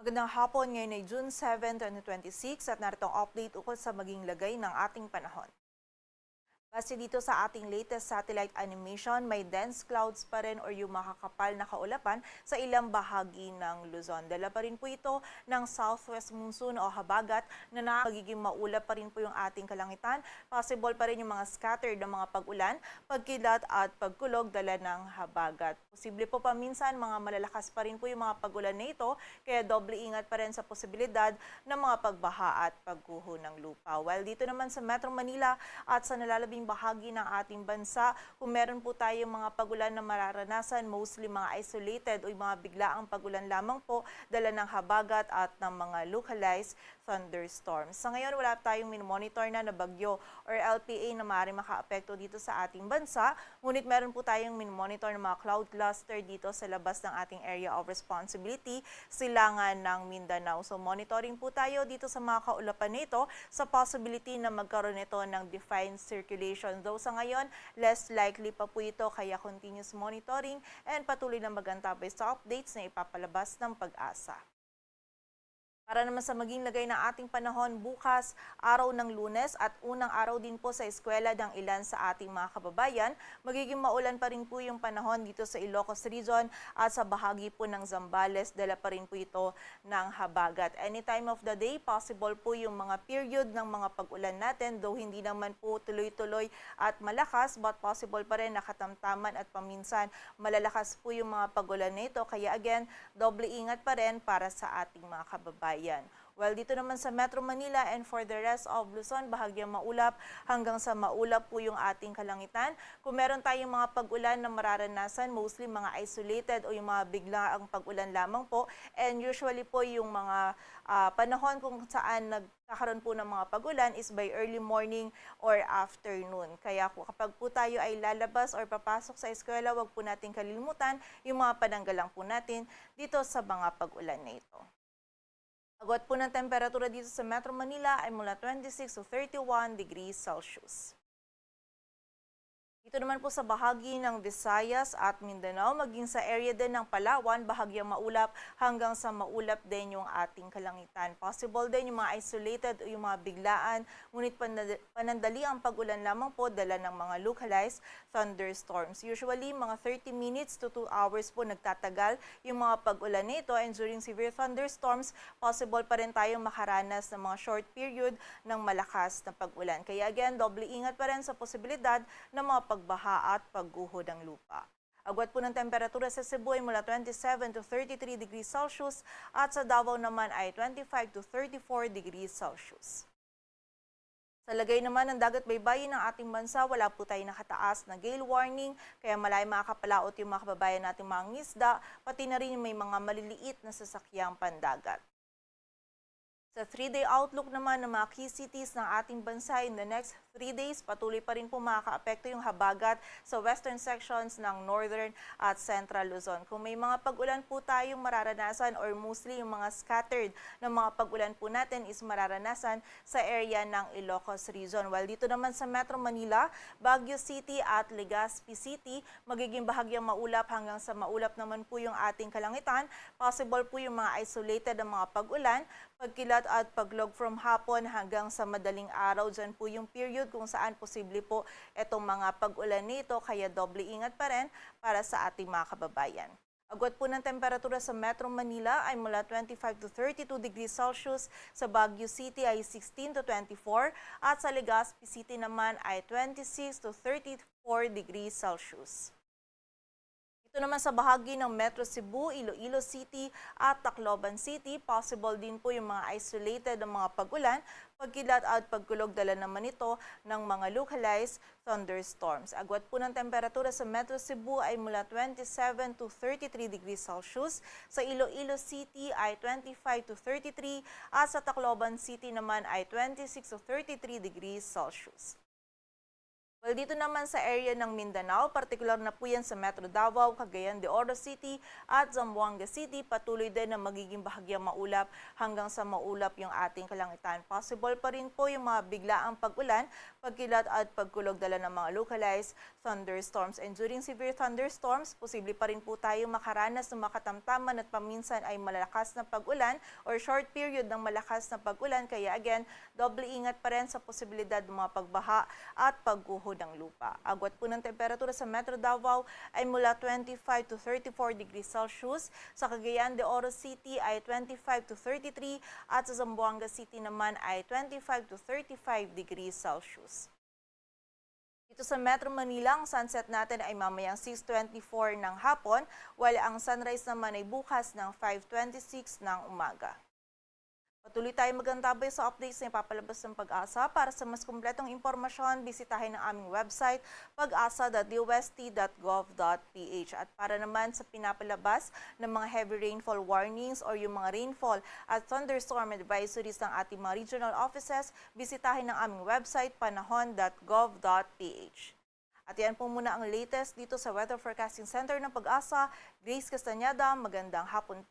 Magandang hapon, ngayon ay June 7, 2026 at narito ang update ukol sa maging lagay ng ating panahon. Base dito sa ating latest satellite animation, may dense clouds pa rin or yung makakapal na kaulapan sa ilang bahagi ng Luzon. Dala pa rin po ito ng southwest monsoon o habagat na magiging maulap pa rin po yung ating kalangitan. Possible pa rin yung mga scattered na mga pag-ulan, pagkilat at pagkulog dala ng habagat. Posible po paminsan mga malalakas pa rin po yung mga pag-ulan na ito, kaya doble ingat pa rin sa posibilidad ng mga pagbaha at pagguho ng lupa. While dito naman sa Metro Manila at sa nalalabing bahagi ng ating bansa, kung meron po tayong mga pagulan na mararanasan, mostly mga isolated o mga biglaang pagulan lamang po, dala ng habagat at ng mga localized thunderstorms. Sa ngayon, wala tayong minimonitor na bagyo or LPA na maaaring makaapekto dito sa ating bansa, ngunit meron po tayong minimonitor ng mga cloud cluster dito sa labas ng ating area of responsibility, silangan ng Mindanao. So monitoring po tayo dito sa mga kaulapan nito sa possibility na magkaroon ito ng defined circulation. Though sa ngayon, less likely pa po ito, kaya continuous monitoring and patuloy na magantabay sa updates na ipapalabas ng Pag-asa. Para naman sa maging lagay ng ating panahon bukas, araw ng Lunes at unang araw din po sa eskwela ng ilan sa ating mga kababayan, magiging maulan pa rin po yung panahon dito sa Ilocos Region at sa bahagi po ng Zambales, dala pa rin po ito ng habagat. Any time of the day, possible po yung mga period ng mga pag-ulan natin, though hindi naman po tuloy-tuloy at malakas, but possible pa rin nakatamtaman at paminsan malalakas po yung mga pag-ulan na ito. Kaya again, doble ingat pa rin para sa ating mga kababayan. Well, dito naman sa Metro Manila and for the rest of Luzon, bahagyang maulap hanggang sa maulap po yung ating kalangitan. Kung meron tayong mga pag-ulan na mararanasan, mostly mga isolated o yung mga biglaang pag-ulan lamang po. And usually po yung mga panahon kung saan nagkakaroon po ng mga pag-ulan is by early morning or afternoon. Kaya po kapag po tayo ay lalabas or papasok sa eskwela, wag po natin kalilimutan yung mga pananggalang po natin dito sa mga pag-ulan na ito. Agwat po ng temperatura dito sa Metro Manila ay mula 26 to 31 degrees Celsius. Dito naman po sa bahagi ng Visayas at Mindanao, maging sa area din ng Palawan, bahagyang maulap hanggang sa maulap din yung ating kalangitan. Possible din yung mga isolated o yung mga biglaan, ngunit panandali ang pag-ulan lamang po dala ng mga localized thunderstorms. Usually, mga 30 minutes to 2 hours po nagtatagal yung mga pag-ulan nito, and during severe thunderstorms, possible pa rin tayong makaranas ng mga short period ng malakas na pag-ulan. Kaya again, doble ingat pa rin sa posibilidad ng mga pagbaha at pagguho ng lupa. Agwat po ng temperatura sa Cebu ay mula 27 to 33 degrees Celsius at sa Davao naman ay 25 to 34 degrees Celsius. Sa lagay naman ng dagat baybayin ng ating bansa, wala po tayo nakataas na gale warning, kaya malay makakapalaot yung mga kababayan nating mga ngisda, pati na rin may mga maliliit na sasakyang pandagat. Sa 3-day outlook naman ng mga key cities ng ating bansa in the next 3 days, patuloy pa rin po makakaapekto yung habagat sa western sections ng northern at central Luzon. Kung may mga pag-ulan po tayong mararanasan or mostly yung mga scattered na mga pag-ulan po natin is mararanasan sa area ng Ilocos Region. While dito naman sa Metro Manila, Baguio City at Legazpi City, magiging bahagyang maulap hanggang sa maulap naman po yung ating kalangitan. Possible po yung mga isolated na mga pag-ulan, pagkilat at paglog from hapon hanggang sa madaling araw. Dyan po yung period kung saan posible po itong mga pag-ulan nito, kaya doble ingat pa rin para sa ating mga kababayan. Agwat po ng temperatura sa Metro Manila ay mula 25 to 32 degrees Celsius, sa Baguio City ay 16 to 24 at sa Legazpi City naman ay 26 to 34 degrees Celsius. Ito naman sa bahagi ng Metro Cebu, Iloilo City at Tacloban City, possible din po yung mga isolated na mga pag-ulan, pagkilat at pagkulog, dala naman ito ng mga localized thunderstorms. Agwat po ng temperatura sa Metro Cebu ay mula 27 to 33 degrees Celsius, sa Iloilo City ay 25 to 33 at sa Tacloban City naman ay 26 to 33 degrees Celsius. Well, dito naman sa area ng Mindanao, partikular na po yan sa Metro Davao, Cagayan de Oro City at Zamboanga City, patuloy din na magiging bahagyang maulap hanggang sa maulap yung ating kalangitan. Possible pa rin po yung mga biglaang pag-ulan, pagkilat at pagkulog dala ng mga localized thunderstorms. And during severe thunderstorms, posible pa rin po tayo makaranas ng makatamtaman at paminsan ay malakas na pag-ulan or short period ng malakas na pag-ulan. Kaya again, doble ingat pa rin sa posibilidad ng mga pagbaha at pagguho ng lupa. Agwat po ng temperatura sa Metro Davao ay mula 25 to 34 degrees Celsius. Sa Cagayan de Oro City ay 25 to 33 at sa Zamboanga City naman ay 25 to 35 degrees Celsius. Dito sa Metro Manila, ang sunset natin ay mamayang 6:24 ng hapon, while ang sunrise naman ay bukas ng 5:26 ng umaga. Patuloy tayo magantabay sa updates na ipapalabas ng Pag-asa. Para sa mas kumpletong impormasyon, bisitahin ang aming website pag-asa.dost.gov.ph. At para naman sa pinapalabas ng mga heavy rainfall warnings or yung mga rainfall at thunderstorm advisories ng ating mga regional offices, bisitahin ang aming website panahon.gov.ph. At yan po muna ang latest dito sa Weather Forecasting Center ng Pag-asa. Grace Castañeda, magandang hapon po.